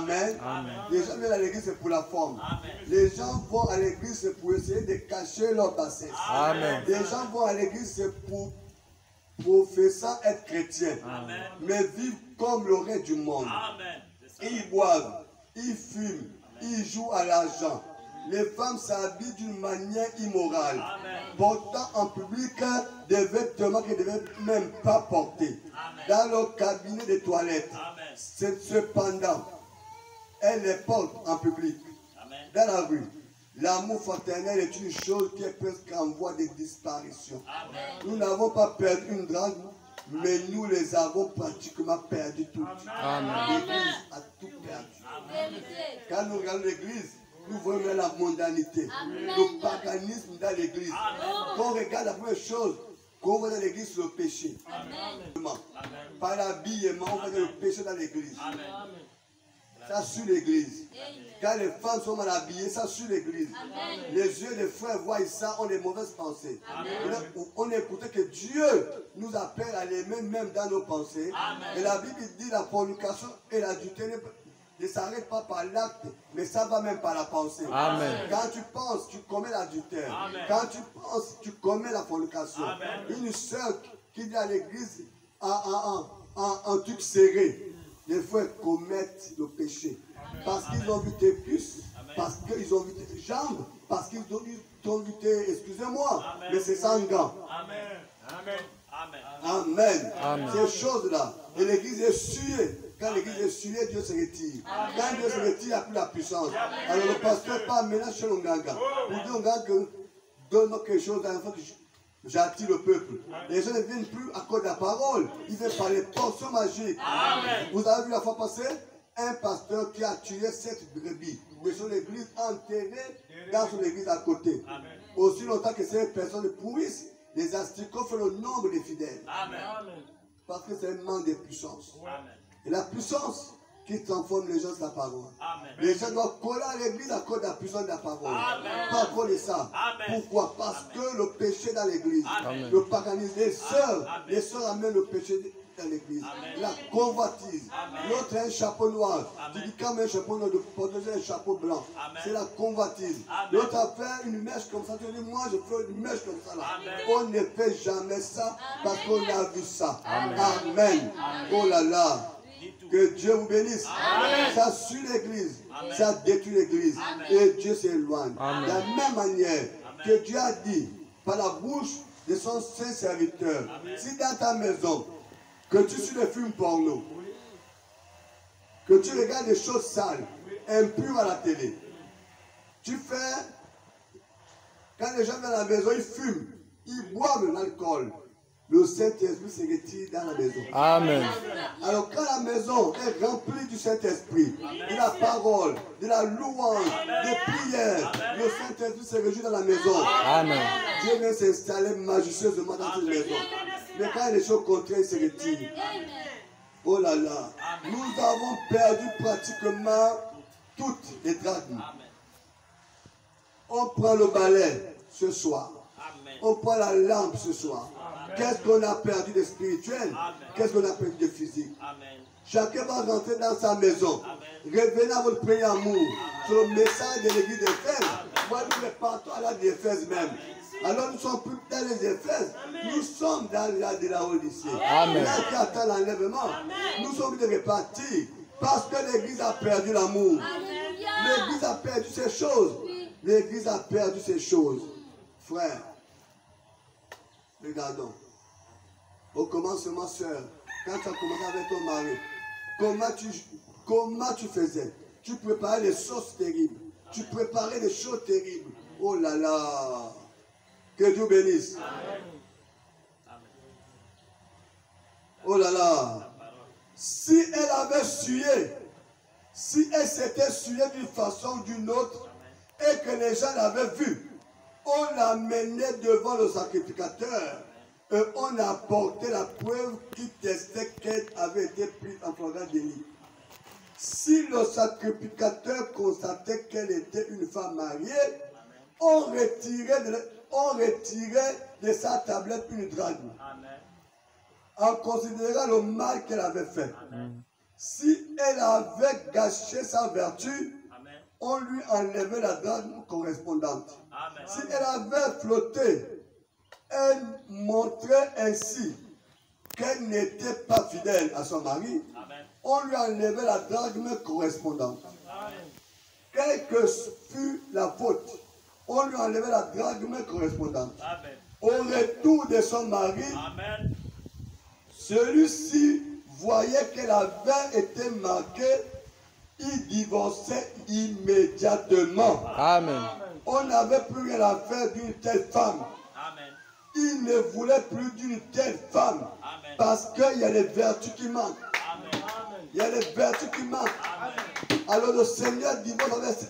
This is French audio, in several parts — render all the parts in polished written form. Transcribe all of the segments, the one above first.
Amen. Amen. Les gens viennent à l'église, c'est pour la forme. Amen. Les gens vont à l'église, c'est pour essayer de cacher leur bassesse. Amen. Les gens vont à l'église, c'est pour professant être chrétien. Amen. Mais vivent comme le reste du monde. Amen. Ils boivent, ils fument, ils jouent à l'argent. Les femmes s'habillent d'une manière immorale, portant en public des vêtements qu'elles ne devaient même pas porter. Dans leur cabinet de toilette, cependant, elles les portent en public. Dans la rue, l'amour fraternel est une chose qui est presque en voie de disparition. Nous n'avons pas perdu une drague, mais nous les avons pratiquement perdu toutes. L'Église a tout perdu. Quand nous regardons l'Église, nous voyons la mondanité, le paganisme dans l'église. Quand on regarde la première chose qu'on voit dans l'église, c'est le péché. Par l'habillement, on voit le péché dans l'église. Ça suit l'église. Quand les femmes sont mal habillées, ça suit l'église. Les yeux des frères voient ça, ont des mauvaises pensées. On écoutait que Dieu nous appelle à l'aimer même dans nos pensées. Et la Bible dit la fornication et l'adultère ne s'arrête pas par l'acte, mais ça va même par la pensée. Amen. Quand tu penses, tu commets l'adultère. Quand tu penses, tu commets la fornication. Une sœur qui vient à l'église en truc serré, les frères commettent le péché. Parce qu'ils ont vu tes cuisses, parce qu'ils ont vu tes jambes, parce qu'ils ont vu tes, excusez-moi, mais c'est sans gants. Amen. Amen. Amen. Ces choses-là. Et l'église est suée. Quand l'église est suée, Dieu se retire. Quand Dieu se retire, il n'y a plus la puissance. Alors le pasteur part maintenant chez l'Onganga. Il dit Onganga que donne-moi quelque chose dans l'enfant que j'attire le peuple. Les gens ne viennent plus à cause de la parole. Ils viennent par les portions magiques. Vous avez vu la fois passée un pasteur qui a tué 7 brebis. Mais son église enterrée dans son église à côté. Aussi longtemps que ces personnes pourrissent, les asticots font le nombre des fidèles. Parce que c'est un manque de puissance. Et la puissance qui transforme les gens, c'est la parole. Les gens doivent coller à l'église à cause de la puissance de la parole. Pas à cause de ça. Pourquoi? Parce que le péché dans l'église, le paganisme, les sœurs amènent le péché dans l'église. La convoitise. L'autre a un chapeau noir. Tu dis quand même un chapeau noir, de protéger un chapeau blanc. C'est la convoitise. L'autre a fait une mèche comme ça. Tu dis moi je fais une mèche comme ça là. On ne fait jamais ça parce qu'on a vu ça. Amen. Oh là là. Que Dieu vous bénisse. Ça suit l'église. Ça détruit l'église. Et Dieu s'éloigne. De la même manière que Dieu a dit par la bouche de son saint serviteur. Si dans ta maison, que tu suis des films porno, que tu regardes des choses sales, impures à la télé, tu fais, quand les gens viennent à la maison, ils fument, ils boivent de l'alcool. Le Saint-Esprit se retire dans la maison. Amen. Alors quand la maison est remplie du Saint-Esprit, de la parole, de la louange, des prières, le Saint-Esprit se réjouit dans la maison. Amen. Dieu vient s'installer majestueusement dans cette maison. Mais quand il y a des choses contraires, il se retire. Oh là là. Nous avons perdu pratiquement toutes les drachmes. On prend le balai ce soir. On prend la lampe ce soir. Qu'est-ce qu'on a perdu de spirituel? Qu'est-ce qu'on a perdu de physique? Chacun va rentrer dans sa maison. Revenez à votre premier amour. Sur le message de l'église d'Éphèse. Moi, nous les partons à la d'Éphèse même. Alors nous ne sommes plus dans les Éphèses. Nous sommes dans la de la Odyssée. Là qui attend l'enlèvement. Nous sommes de repartir. Parce que l'église a perdu l'amour. L'église a perdu ces choses. L'église a perdu ces choses. Frère, regardons. Au commencement, soeur, quand tu as commencé avec ton mari, comment tu faisais? Tu préparais des sauces terribles. Tu préparais des choses terribles. Oh là là. Que Dieu bénisse. Oh là là. Si elle avait sué, si elle s'était suée d'une façon ou d'une autre, et que les gens l'avaient vue, on l'amenait devant le sacrificateur et on a apporté la preuve qui testait qu'elle avait été prise en flagrant délit. Si le sacrificateur constatait qu'elle était une femme mariée, on retirait de sa tablette une drachme en considérant le mal qu'elle avait fait. Si elle avait gâché sa vertu, Amen. on lui enlevait la drachme correspondante. Amen. Si elle avait flotté, elle montrait ainsi qu'elle n'était pas fidèle à son mari, Amen. on lui enlevait la drachme correspondante. Amen. Quelle que fût la faute, on lui enlevait la drachme correspondante. Amen. Au retour de son mari, Amen. celui-ci voyait qu'elle avait été marquée, il divorçait immédiatement. Amen. On n'avait plus rien à faire d'une telle femme. Amen. Il ne voulait plus d'une telle femme. Amen. Parce qu'il y a les vertus qui manquent. Amen. Il y a les vertus qui manquent. Amen. Alors le Seigneur divorce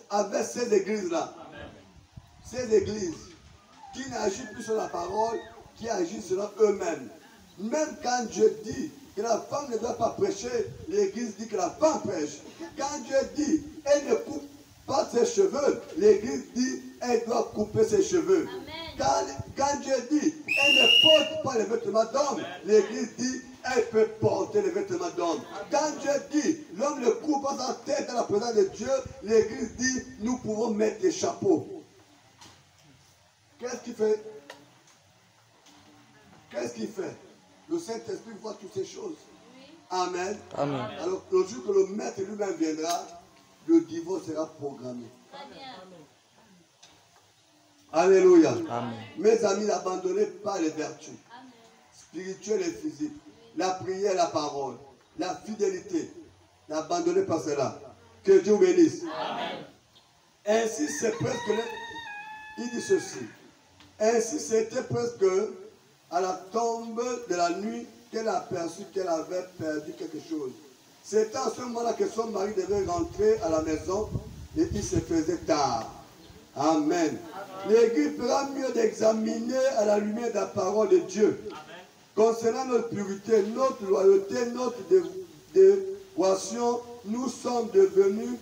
avec ces églises-là. Amen. Ces églises qui n'agissent plus sur la parole, qui agissent selon eux-mêmes. Même quand Dieu dit que la femme ne doit pas prêcher, l'église dit que la femme prêche. Quand Dieu dit elle ne coupe pas ses cheveux, l'église dit elle doit couper ses cheveux. Quand Dieu dit elle ne porte pas les vêtements d'homme, l'église dit elle peut porter les vêtements d'homme. Quand Dieu dit l'homme ne coupe pas sa tête à la présence de Dieu, l'église dit nous pouvons mettre des chapeaux. Qu'est-ce qu'il fait? Qu'est-ce qu'il fait? Le Saint-Esprit voit toutes ces choses. Amen. Amen. Alors, le jour que le maître lui-même viendra, le divorce sera programmé. Alléluia. Amen. Mes amis, n'abandonnez pas les vertus spirituelles et physiques. La prière, la parole, la fidélité. N'abandonnez pas cela. Que Dieu vous bénisse. Amen. Ainsi, c'est presque... Il dit ceci. Ainsi, c'était presque à la tombe de la nuit qu'elle a aperçu qu'elle avait perdu quelque chose. C'était en ce moment-là que son mari devait rentrer à la maison et il se faisait tard. Amen. L'Église fera mieux d'examiner à la lumière de la parole de Dieu. Amen. Concernant notre pureté, notre loyauté, notre dévotion, nous sommes devenus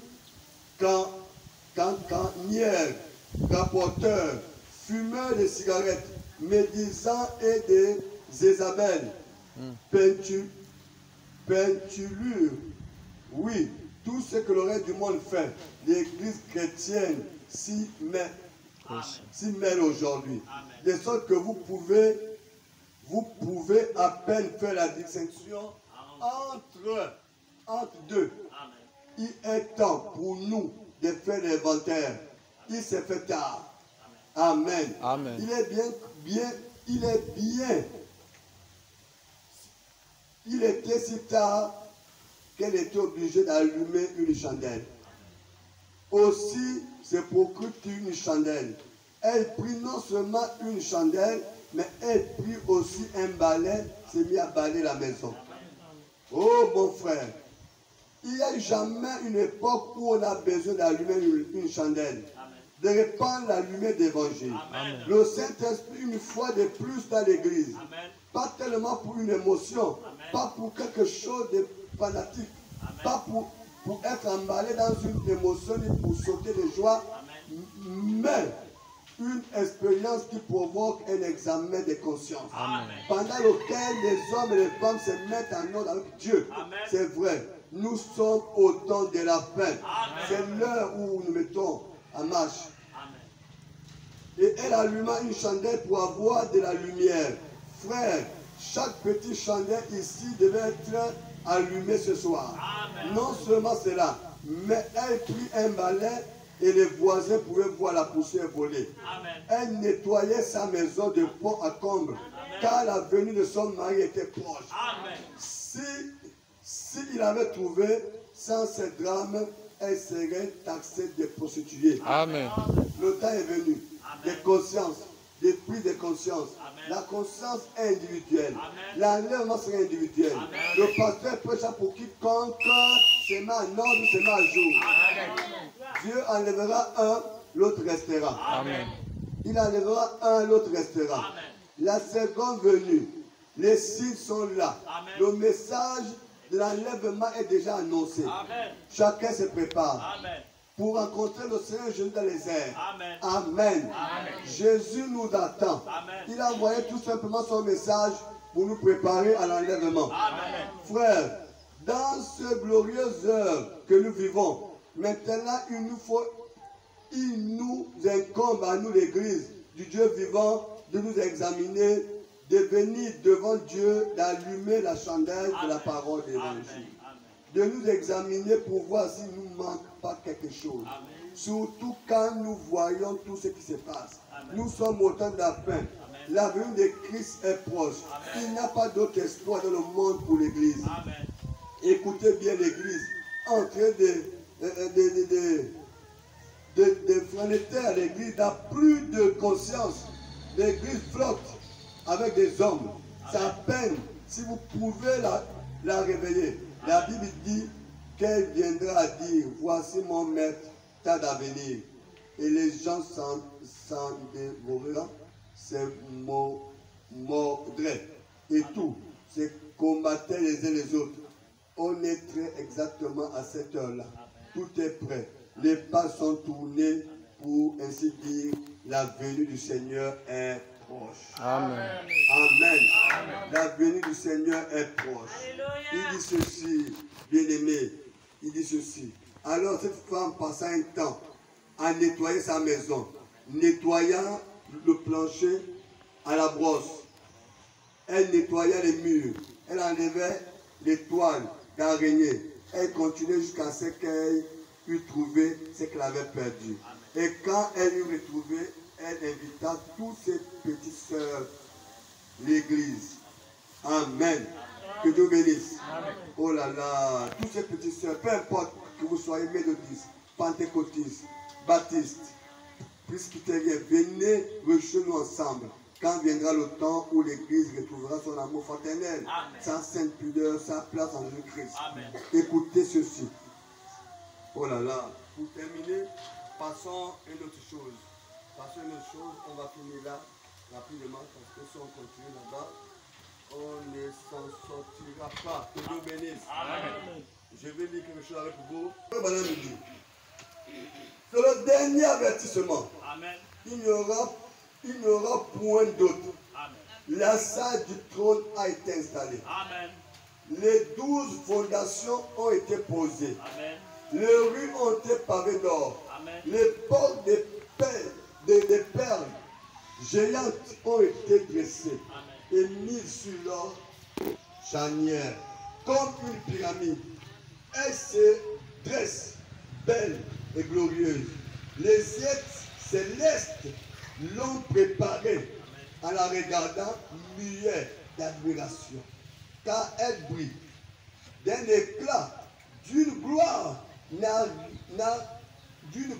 cancanières, rapporteurs, fumeurs de cigarettes, médisants et des Jézabel, peintulures, oui, tout ce que le reste du monde fait, l'Église chrétienne s'y mêle aujourd'hui. De sorte que vous pouvez à peine faire la distinction entre deux. Amen. Il est temps pour nous de faire l'inventaire. Il s'est fait tard. Amen. Amen. Il était si tard qu'elle était obligée d'allumer une chandelle. Aussi se procure-t-il une chandelle. Elle prit non seulement une chandelle, mais elle prit aussi un balai, s'est mis à balayer la maison. Oh mon frère, il n'y a jamais une époque où on a besoin d'allumer une chandelle, de répandre la lumière d'évangile. Le Saint-Esprit, une fois de plus dans l'église, pas tellement pour une émotion, pas pour quelque chose de fanatique, pas pour être emballé dans une émotion ni pour sauter de joie, mais une expérience qui provoque un examen de conscience. Pendant lequel les hommes et les femmes se mettent en ordre avec Dieu. C'est vrai, nous sommes au temps de la fin. C'est l'heure où nous mettons en marche. Et elle alluma une chandelle pour avoir de la lumière. Frère, chaque petite chandelle ici devait être allumée ce soir. Non seulement cela, mais elle prit un balai et les voisins pouvaient voir la poussière voler. Elle nettoyait sa maison de pont à comble, car la venue de son mari était proche. S'il avait trouvé sans ce drame, elle serait taxée de prostituée. Amen. Le temps est venu de conscience, de prise de conscience. La conscience est individuelle. L'enlèvement sera individuel. Le pasteur prêche pour quiconque se met en ordre, se met à jour. Dieu enlèvera un, l'autre restera. Amen. Il enlèvera un, l'autre restera. La seconde venue, les signes sont là. Le message de l'enlèvement est déjà annoncé. Chacun se prépare pour rencontrer le Seigneur Jésus dans les airs. Amen. Jésus nous attend. Il a envoyé tout simplement son message pour nous préparer à l'enlèvement. Frère, dans ce glorieuse heure que nous vivons, maintenant il nous incombe à nous l'Église du Dieu vivant de nous examiner, de venir devant Dieu, d'allumer la chandelle de la parole de l'Évangile. De nous examiner pour voir s'il ne nous manque pas quelque chose. Amen. Surtout quand nous voyons tout ce qui se passe. Amen. Nous sommes au temps de la fin. La venue de Christ est proche. Amen. Il n'y a pas d'autre espoir dans le monde pour l'Église. Écoutez bien l'Église en train de frénéter à l'Église n'a plus de conscience. L'Église flotte avec des hommes. C'est à peine si vous pouvez la réveiller. La Bible dit qu'elle viendra à dire, voici mon maître, t'as d'avenir. Et les gens s'en dévoreront, c'est mordraient. Et tout, c'est combattre les uns les autres. On est très exactement à cette heure-là. Tout est prêt. Les pas sont tournés pour ainsi dire, la venue du Seigneur est proche. Amen. Amen. Amen. La venue du Seigneur est proche. Alléluia. Il dit ceci, bien-aimé, il dit ceci. Alors cette femme passa un temps à nettoyer sa maison, nettoyant le plancher à la brosse. Elle nettoyait les murs, elle enlevait les toiles d'araignée. Elle continuait jusqu'à ce qu'elle eût trouvé ce qu'elle avait perdu. Et quand elle eut retrouvé, elle invita toutes ses petites sœurs, l'église. Amen. Que Dieu bénisse. Amen. Oh là là, toutes ces petites sœurs, peu importe que vous soyez méthodistes, pentecôtistes, baptistes, presbytériens, venez rejoindre nous ensemble. Quand viendra le temps où l'église retrouvera son amour fraternel, sa sainte pudeur, sa place en Jésus-Christ. Écoutez ceci. Oh là là, pour terminer, passons à une autre chose. Passons à une autre chose, on va finir là rapidement parce que si on continue là-bas, on ne s'en sortira pas. Que Dieu bénisse. Amen. Je vais lire quelque chose avec vous. C'est le dernier avertissement. Amen. Il n'y aura point d'autre. La salle du trône a été installée. Amen. Les 12 fondations ont été posées. Amen. Les rues ont été pavées d'or. Les portes des perles géantes ont été dressées. Amen. Et mises sur leur charnière comme une pyramide. Elle se dresse belle et glorieuse. Les êtres célestes l'ont préparée en la regardant muet d'admiration. Car elle brille d'un éclat, d'une gloire, d'une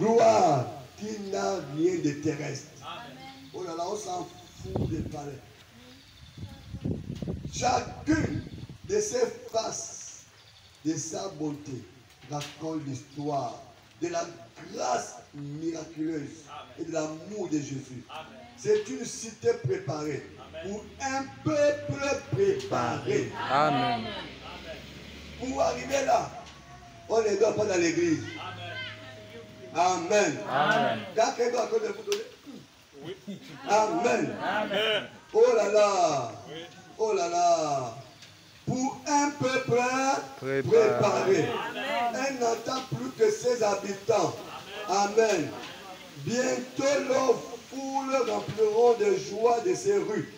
gloire qui n'a rien de terrestre. Amen. Oh là là, on s'en fout des palais. Chacune de ses faces, de sa bonté, raconte l'histoire de la grâce miraculeuse et de l'amour de Jésus. C'est une cité préparée. Amen. Pour un peuple préparé. Amen. Pour arriver là, on ne doit pas dans l'église. Amen. Amen. Quand quelqu'un doit vous donner. Oui. Amen. Amen. Oh là là. Oh là là. Pour un peuple préparé. Elle n'entend plus que ses habitants. Amen. Bientôt leurs foules rempliront de joie de ces rues.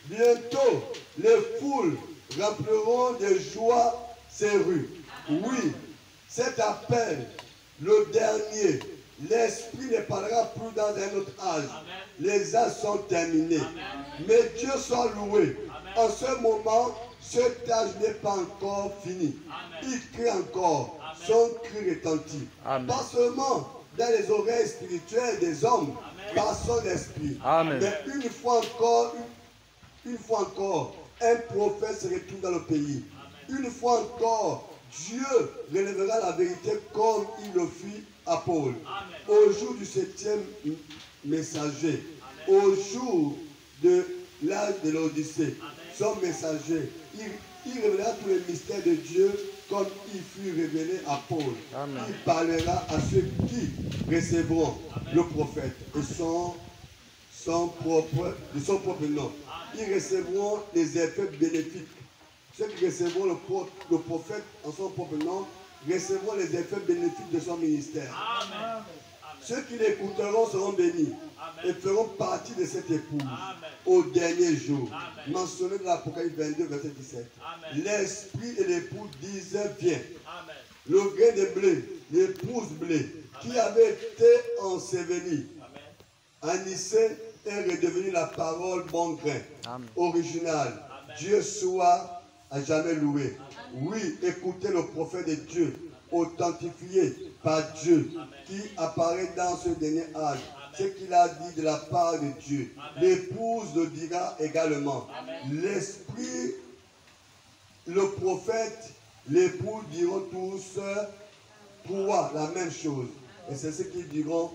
Bientôt les foules rempliront de joie ces rues. Oui, cet appel, le dernier, l'esprit ne parlera plus dans un autre âge. Les âges sont terminés. Mais Dieu soit loué. En ce moment, cet âge n'est pas encore fini. Il crie encore. Son cri retentit. Pas seulement dans les oreilles spirituelles des hommes, par son esprit. Mais une fois encore, un prophète se retrouve dans le pays. Une fois encore, Dieu relèvera la vérité comme il le fit à Paul. Au jour du 7e messager, au jour de l'âge de l'Odyssée, son messager, il révélera tous les mystères de Dieu comme il fut révélé à Paul. Amen. Il parlera à ceux qui recevront le prophète et de son propre nom. Ils recevront les effets bénéfiques ceux qui recevront le prophète en son propre nom, recevront les effets bénéfiques de son ministère. Amen. Ceux qui l'écouteront seront bénis et feront partie de cette épouse au dernier jour. Mentionné dans l'Apocalypse 22, verset 17. L'esprit et l'épouse disaient viens. Le grain de blé, l'épouse blé, qui avait été ensevelie, Anissé est redevenu la parole bon grain, original. Dieu soit à jamais loué. Oui, écoutez le prophète de Dieu, authentifié par Dieu, qui apparaît dans ce dernier âge. Ce qu'il a dit de la part de Dieu. L'épouse le dira également. L'esprit, le prophète, l'époux diront tous pour la même chose. Et c'est ce qu'ils diront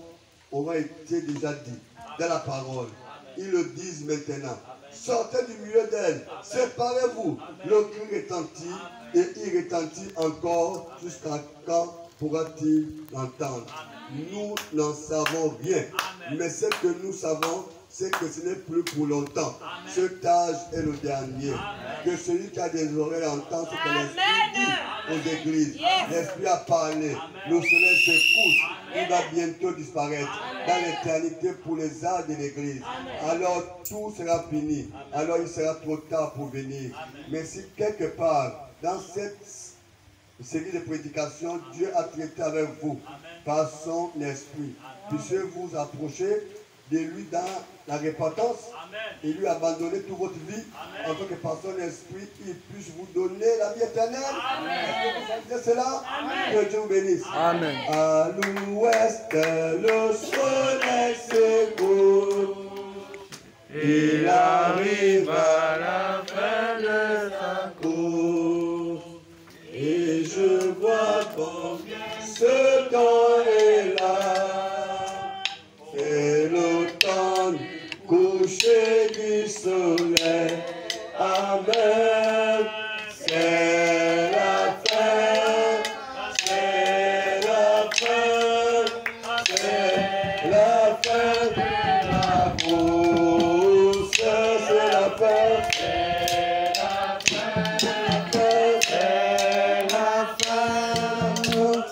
aura été déjà dit dans la parole. Ils le disent maintenant. Sortez du milieu d'elle, séparez-vous. Le cri retentit et il retentit encore jusqu'à quand pourra-t-il l'entendre? Nous n'en savons rien. Mais ce que nous savons, c'est que ce n'est plus pour longtemps. Cet âge est le dernier. Que celui qui a des oreilles entend ce que l'Esprit dit aux églises. L'Esprit a parlé. Le soleil se couche. Il va bientôt disparaître dans l'éternité pour les âges de l'église. Alors tout sera fini. Alors il sera trop tard pour venir. Mais si quelque part, dans cette série de prédications, Dieu a traité avec vous par son esprit, puissiez-vous approcher de lui dans la repentance et lui abandonner toute votre vie afin que par son esprit il puisse vous donner la vie éternelle. C'est cela. Que Dieu vous bénisse. Amen. À l'ouest, le soleil se couche. Il arrive à la fin de sa course. Et je vois combien ce temps est là. C'est le temps du coucher du soleil. Amen. C'est la fin. C'est la fin. C'est la fin de la course. C'est la fin. C'est la fin. C'est la fin.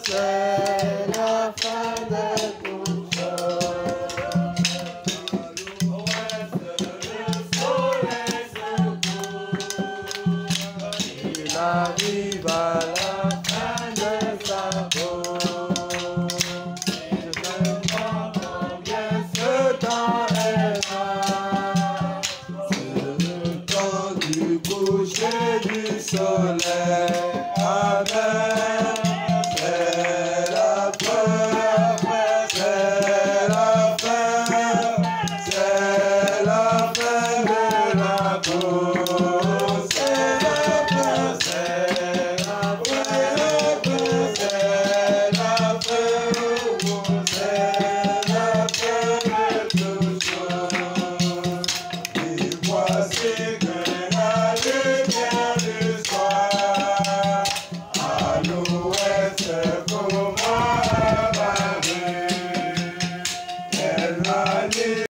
C'est la fin de tout ça. Il arrive à la fin de sa course. Je me demande combien ce temps est là. C'est le temps du coucher du soleil. Amen. C'est la fin. C'est la fin. C'est la fin.